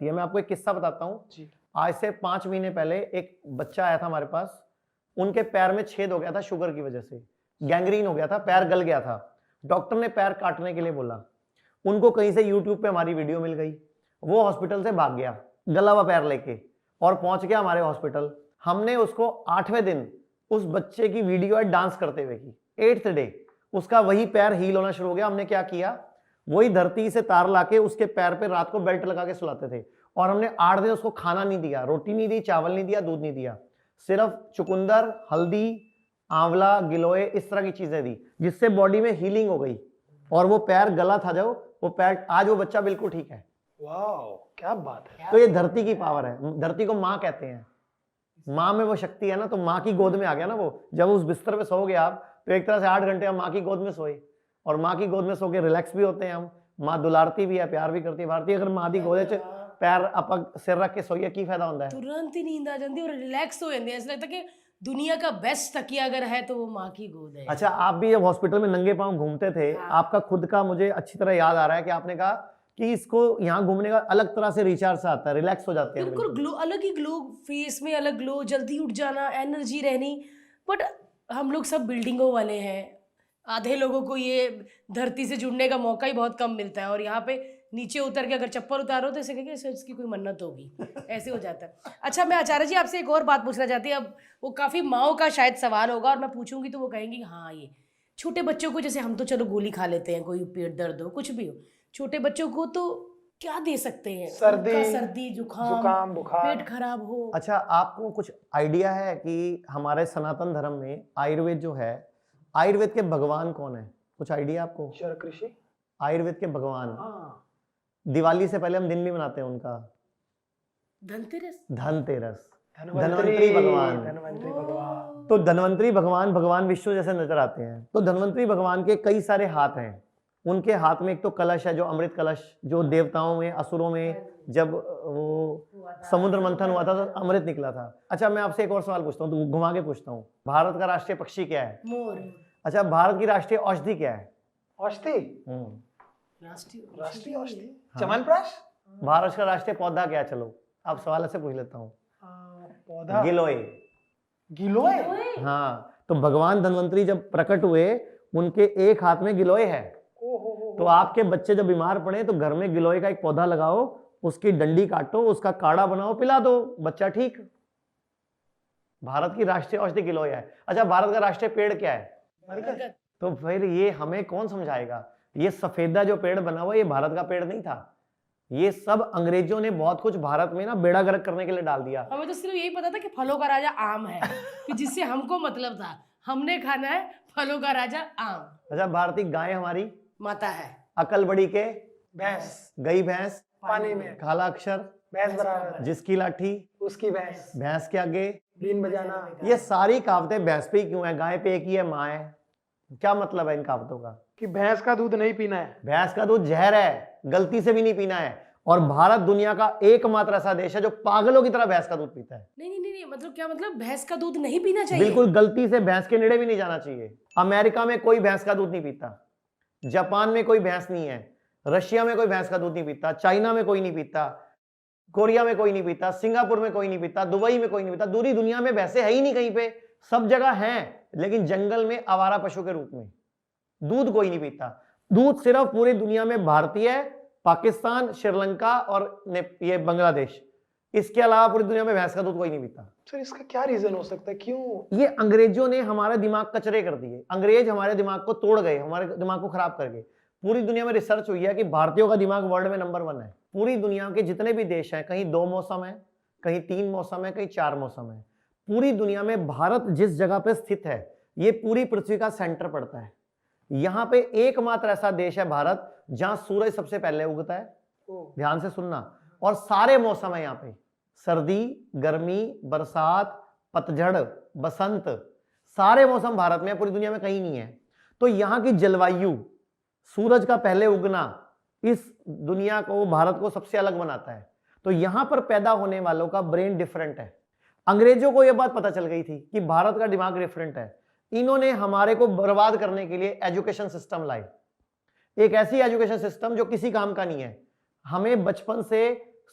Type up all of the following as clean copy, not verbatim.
जाती है। मैं आपको एक किस्सा बताता हूँ जी। आज से 5 महीने पहले एक बच्चा आया था हमारे पास, उनके पैर में छेद हो गया था शुगर की वजह से, गैंग्रीन हो गया था, पैर गल गया था। डॉक्टर ने पैर काटने के लिए बोला, उनको कहीं से यूट्यूब पे हमारी वीडियो मिल गई, वो हॉस्पिटल से भाग गया गला हुआ पैर लेके और पहुंच गया हमारे हॉस्पिटल। हमने उसको 8वें दिन उस बच्चे की वीडियो है डांस करते हुए की, 8th डे उसका वही पैर हील होना शुरू हो गया। हमने क्या किया, वही धरती से तार लाके उसके पैर पे रात को बेल्ट लगा के सुलाते थे और हमने 8 दिन उसको खाना नहीं दिया, रोटी नहीं दी, चावल नहीं दिया, दूध नहीं दिया, सिर्फ चुकंदर, हल्दी, आंवला, गिलोय, इस तरह की चीजें दी, जिससे बॉडी में हीलिंग हो गई और वो पैर गला था जो वो पैर, आज वो बच्चा बिल्कुल ठीक है। वाओ, क्या बात है। तो ये धरती की पावर है, धरती को माँ कहते हैं, माँ में वो शक्ति है ना, तो माँ की गोद में आ गया ना वो। जब उस बिस्तर पे सो गए आप तो एक तरह से 8 घंटे हम माँ की गोद में सोए और माँ की गोद में सो के रिलैक्स भी होते हैं हम। माँ दुलारती भी है, प्यार भी करती है। भारतीय अगर माँ दी गोदे च पैर आप सिर रख के सोइए की फायदा होता है? तुरंत ही नींद आ जाती है और रिलैक्स हो जाती है। ऐसा लगता है कि दुनिया का बेस्ट तकिया अगर है तो वो माँ की गोद है। अच्छा, आप भी जब हॉस्पिटल में नंगे पांव घूमते थे, आपका खुद का मुझे अच्छी तरह याद आ रहा है कि आपने कहा कि इसको यहाँ घूमने का अलग तरह से रिचार्ज आता है, रिलैक्स हो जाते हैं। बिल्कुल ग्लो, अलग ही ग्लो, फेस में अलग ग्लो, जल्दी उठ जाना, एनर्जी रहनी। बट हम लोग सब बिल्डिंगों वाले हैं, आधे लोगों को ये धरती से जुड़ने का मौका ही बहुत कम मिलता है और यहाँ पे नीचे उतर के अगर चप्पल उतारो तो ऐसे कहेंगे इसकी कोई मन्नत होगी, ऐसे हो जाता है। अच्छा, मैं आचार्य जी आपसे एक और बात पूछना चाहती हूँ। अब वो काफ़ी माओ का शायद सवाल होगा और मैं पूछूंगी तो वो कहेंगी हाँ, ये छोटे बच्चों को, जैसे हम तो चलो गोली खा लेते हैं, कोई पेट दर्द हो कुछ भी हो, छोटे बच्चों को तो क्या दे सकते हैं? सर्दी जुकाम बुखार, पेट खराब हो। अच्छा, आपको कुछ आइडिया है कि हमारे सनातन धर्म में आयुर्वेद जो है, आयुर्वेद के भगवान कौन है? कुछ आइडिया आपको? शरक ऋषि, आयुर्वेद के भगवान। दिवाली से पहले हम दिन भी मनाते हैं उनका, धनतेरस। धन्वंतरी भगवान। तो धन्वंतरी भगवान विष्णु जैसे नजर आते हैं। तो धन्वंतरी भगवान के कई सारे हाथ हैं। उनके हाथ में एक तो कलश है, जो अमृत कलश, जो देवताओं में, असुरों में जब वो समुद्र मंथन हुआ था तो अमृत निकला था। अच्छा, मैं आपसे एक और सवाल पूछता हूँ, तो घुमा के पूछता हूँ, भारत का राष्ट्रीय पक्षी क्या है? मोर। अच्छा, भारत की राष्ट्रीय औषधि क्या है? औषधि, राष्ट्रीय औषधि च्यवनप्राश। भारत का राष्ट्रीय पौधा क्या है? चलो आप सवाल ऐसे पूछ लेता हूँ। पौधा गिलोय। गिलोय। हाँ, तो भगवान धन्वंतरी जब प्रकट हुए, उनके एक हाथ में गिलोय है। तो आपके बच्चे जब बीमार पड़े तो घर में गिलोय का एक पौधा लगाओ, उसकी डंडी काटो, उसका काढ़ा बनाओ, पिला दो, बच्चा ठीक। भारत की राष्ट्रीय औषधि गिलोय है। अच्छा, भारत का राष्ट्रीय पेड़ क्या है? बरगद। तो फिर ये हमें कौन समझाएगा? ये सफेदा जो पेड़ बना हुआ, ये भारत का पेड़ नहीं था। ये सब अंग्रेजों ने बहुत कुछ भारत में ना बेड़ा गर्क करने के लिए डाल दिया। हमें तो सिर्फ यही पता था कि फलों का राजा आम है, कि जिससे हमको मतलब था, हमने खाना है फलों का राजा आम। अच्छा, भारतीय गाय हमारी माता है। अकल बड़ी के भैंस, गई भैंस पानी में, काला अक्षर भैंस बराबर, जिसकी लाठी उसकी भैंस, भैंस के आगे बीन बजाना। ये सारी कहावतें भैंस पे ही क्यों है? गाय पे एक ही है, माँ है। क्या मतलब है इन कहावतों का? कि भैंस का दूध नहीं पीना है। भैंस का दूध जहर है, गलती से भी नहीं पीना है। और भारत दुनिया का एकमात्र ऐसा देश है जो पागलों की तरह भैंस का दूध पीता है। नहीं, मतलब क्या मतलब? भैंस का दूध नहीं पीना चाहिए? बिल्कुल, गलती से भैंस के नेड़े भी नहीं जाना चाहिए। अमेरिका में कोई भैंस का दूध नहीं पीता, जापान में कोई भैंस नहीं है, रशिया में कोई भैंस का दूध नहीं पीता, चाइना में कोई नहीं पीता, कोरिया में कोई नहीं पीता, सिंगापुर में कोई नहीं पीता, दुबई में कोई नहीं पीता। दूरी दुनिया में भैंसे है ही नहीं कहीं पे, सब जगह हैं, लेकिन जंगल में आवारा पशु के रूप में। दूध कोई नहीं पीता। दूध सिर्फ पूरी दुनिया में भारतीय, पाकिस्तान, श्रीलंका और ये बांग्लादेश, इसके अलावा पूरी दुनिया में भैंस का दूध कोई नहीं पीता। सर, इसका क्या रीजन हो सकता है? क्यों? ये अंग्रेजों ने हमारे दिमाग कचरे कर दिए। अंग्रेज हमारे दिमाग को तोड़ गए, हमारे दिमाग को खराब कर गए। पूरी दुनिया में रिसर्च हुई है कि भारतीयों का दिमाग वर्ल्ड में नंबर 1 है। पूरी दुनिया के जितने भी देश हैं, कहीं 2 मौसम है, कहीं 3 मौसम है, कहीं 4 मौसम है। पूरी दुनिया में भारत जिस जगह पे स्थित है, ये पूरी पृथ्वी का सेंटर पड़ता है। यहाँ पे एकमात्र ऐसा देश है भारत जहां सूरज सबसे पहले उगता है। ध्यान से सुनना। और सारे मौसम है यहाँ पे, सर्दी, गर्मी, बरसात, पतझड़, बसंत, सारे मौसम भारत में है, पूरी दुनिया में कहीं नहीं है। तो यहाँ की जलवायु, सूरज का पहले उगना, इस दुनिया को, भारत को सबसे अलग बनाता है। तो यहाँ पर पैदा होने वालों का ब्रेन डिफरेंट है। अंग्रेजों को यह बात पता चल गई थी कि भारत का दिमाग डिफरेंट है। इन्होंने हमारे को बर्बाद करने के लिए एजुकेशन सिस्टम लाई, एक ऐसी एजुकेशन सिस्टम जो किसी काम का नहीं है। हमें बचपन से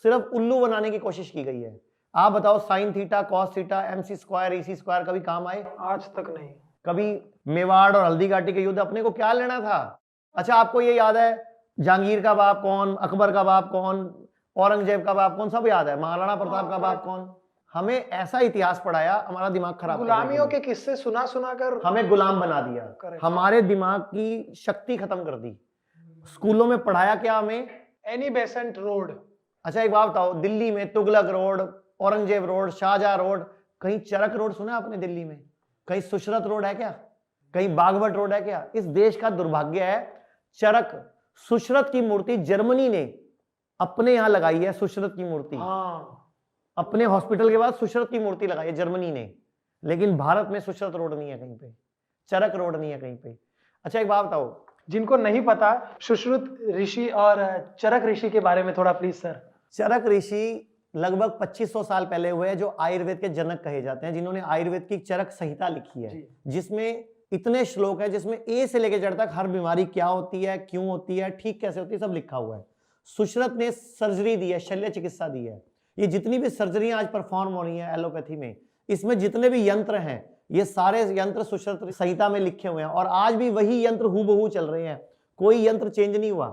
सिर्फ उल्लू बनाने की कोशिश की गई है। आप बताओ sine theta, cos theta, MC square, EC square कभी काम आए? आज तक नहीं। कभी मेवाड़ और हल्दीघाटी के युद्ध अपने को क्या लेना था? अच्छा, आपको ये याद है जहांगीर का बाप कौन, अकबर का बाप कौन, औरंगजेब का बाप कौन, सब याद है। महाराणा प्रताप का बाप कौन? हमें ऐसा इतिहास पढ़ाया, हमारा दिमाग खराब करने के गुलामियों लिए। के किस्से सुना सुना कर हमें गुलाम बना दिया, Correct. हमारे दिमाग की शक्ति खत्म कर दी। स्कूलों में पढ़ाया क्या हमें? Annie Besant road. अच्छा एक बात बताओ, दिल्ली में Tughlaq road, Aurangzeb road, Shahjahan road, कहीं चरक रोड सुना आपने दिल्ली में? कहीं सुशरत रोड है क्या? कहीं बागवट रोड है क्या? इस देश का दुर्भाग्य है, चरक सुशरत की मूर्ति जर्मनी ने अपने यहां लगाई है। सुशरत की मूर्ति हाँ, अपने हॉस्पिटल के बाद सुशरत की मूर्ति लगाई है जर्मनी ने, लेकिन भारत में सुशरत रोड नहीं है कहीं पे, चरक रोड नहीं है कहीं पे। अच्छा एक बात बताओ, जिनको नहीं पता सुश्रुत ऋषि और चरक ऋषि के बारे में थोड़ा प्लीज सर। चरक ऋषि लगभग 2500 साल पहले हुए हैं, जो आयुर्वेद के जनक कहे जाते हैं, जिन्होंने आयुर्वेद की चरक संहिता लिखी है, जी। जिसमें इतने श्लोक है, जिसमें ए से लेकर जेड तक हर बीमारी क्या होती है, क्यों होती है, ठीक कैसे होती है, सब लिखा हुआ है। सुशरत ने सर्जरी दी है, शल्य चिकित्सा दी है। ये जितनी भी सर्जरियां आज परफॉर्म हो रही हैं एलोपैथी में, इसमें जितने भी यंत्र हैं, ये सारे यंत्र सुशरत संहिता में लिखे हुए हैं, और आज भी वही यंत्र हूबहू चल रहे हैं, कोई यंत्र चेंज नहीं हुआ।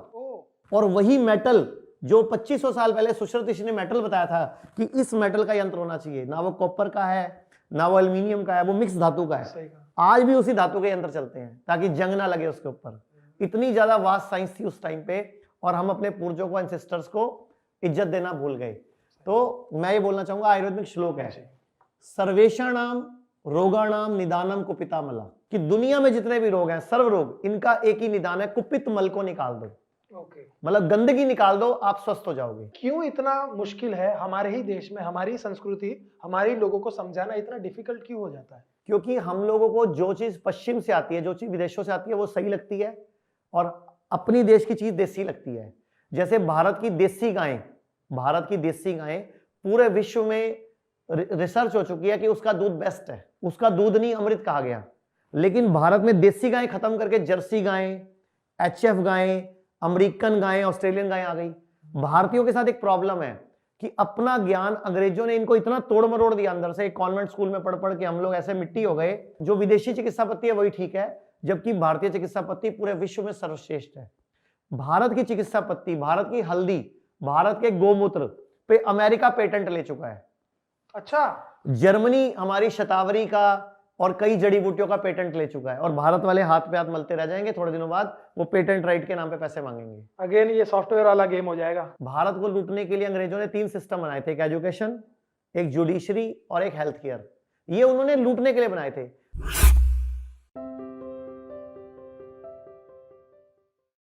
और वही मेटल जो 2500 साल पहले सुशरत ऋषि ने मेटल बताया था कि इस मेटल का यंत्र होना चाहिए, ना वो कॉपर का है, ना वो एल्यूमिनियम का है, वो मिक्स धातु का है। सही कहा। आज भी उसी धातु के यंत्र चलते हैं ताकि जंग ना लगे उसके ऊपर। इतनी ज्यादा वास्ट साइंस थी उस टाइम पे, और हम अपने पूर्वजों को, एंसेस्टर्स को इज्जत देना भूल गए। तो मैं ये बोलना चाहूंगा, आयुर्वेद में श्लोक है, सर्वेषाणाम रोगाणाम निदानम कुपितामला, कि दुनिया में जितने भी रोग हैं, सर्व रोग, इनका एक ही निदान है, कुपित मल को निकाल दो। ओके। मतलब गंदगी निकाल दो, आप स्वस्थ हो जाओगे। क्यों इतना मुश्किल है हमारे ही देश में, हमारी संस्कृति, हमारे लोगों को समझाना इतना डिफिकल्ट क्यों हो जाता है? क्योंकि हम लोगों को जो चीज पश्चिम से आती है, जो चीज विदेशों से आती है, वो सही लगती है, और अपनी देश की चीज देसी लगती है। जैसे भारत की देसी गायें, भारत की देसी गायें पूरे विश्व में रिसर्च हो चुकी है कि उसका दूध बेस्ट है, उसका दूध नहीं अमृत कहा गया। लेकिन भारत में देसी गायें खत्म करके जर्सी गायें, HF गायें, अमेरिकन गायें, ऑस्ट्रेलियन गायें आ गई। भारतीयों के साथ एक प्रॉब्लम है कि अपना ज्ञान अंग्रेजों ने इनको इतना तोड़ मरोड़ दिया अंदर से। एक कॉन्वेंट स्कूल में पढ़ पढ़ के हम लोग ऐसे मिट्टी हो गए, जो विदेशी चिकित्सा पद्धति है वही ठीक है, जबकि भारतीय चिकित्सा पद्धति पूरे विश्व में सर्वश्रेष्ठ है। भारत की चिकित्सा पद्धति, भारत की हल्दी, भारत के गोमूत्र पे अमेरिका पेटेंट ले चुका है। अच्छा, जर्मनी हमारी शतावरी का और कई जड़ी बूटियों का पेटेंट ले चुका है, और भारत वाले हाथ पे हाथ मलते रह जाएंगे, थोड़े दिनों बाद वो पेटेंट राइट के नाम पे पैसे मांगेंगे। अगेन ये सॉफ्टवेयर वाला गेम हो जाएगा। भारत को लूटने के लिए अंग्रेजों ने 3 सिस्टम बनाए थे, एक एजुकेशन, एक जुडिशरी और एक हेल्थ केयर। ये उन्होंने लूटने के लिए बनाए थे।